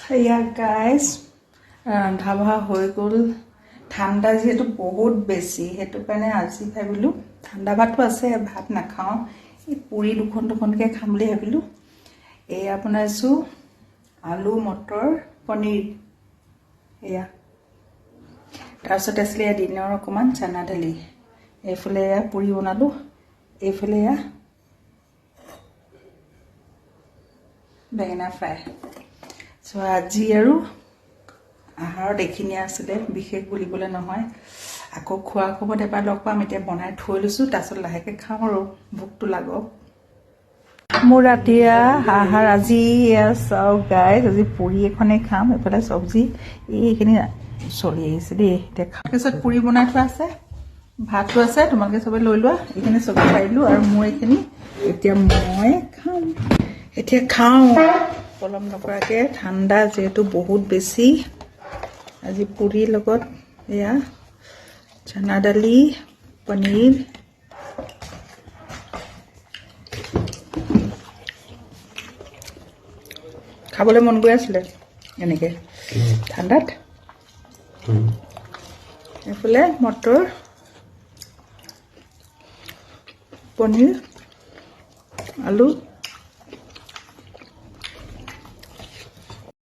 Yeah, guys, ৰন্ধা বঢ়া হৈ গ'ল ঠাণ্ডা যেহেতু বহুত বেছি সেইটো কাৰণে আজি ভাবিলোঁ ঠাণ্ডা ভাতটো আছে ভাত নাখাওঁ এই পুৰি দুখনকৈ খাম বুলি ভাবিলোঁ এয়া বনাইছোঁ আলু মটৰ পনীৰ এয়া তাৰপিছত আছিলে দিনৰ অকণমান চানা দালি এইফালে এয়া পুৰি বনালোঁ এইফালে এয়া বেঙেনা ফ্ৰাই চ' আজি আৰু আহাৰত এইখিনিয়ে আছিলে বিশেষ বুলিবলৈ নহয় আকৌ খোৱা সময়ত এবাৰ লগ পাম এতিয়া বনাই থৈ লৈছোঁ তাৰপিছত লাহেকৈ খাম আৰু ভোকটো লাগক মোৰ ৰাতিৰ আহাৰ আজি চাওক গাইজ আজি পুৰি এখনেই খাম এইফালে চব্জি এইখিনি চলি আহিছে দেই এতিয়া তাৰপিছত পুৰি বনাই থোৱা আছে ভাতটো আছে তোমালোকে চবে লৈ লোৱা এইখিনি চব্জি খাই দিলোঁ আৰু মোৰ এইখিনি এতিয়া মই খাম এতিয়া খাওঁ পলম নকৰাকৈ ঠাণ্ডা যিহেতু বহুত বেছি আজি পুৰিৰ লগত এয়া চানা দালি পনীৰ খাবলৈ মন গৈ আছিলে এনেকৈ ঠাণ্ডাত এইফালে মটৰ পনীৰ আলু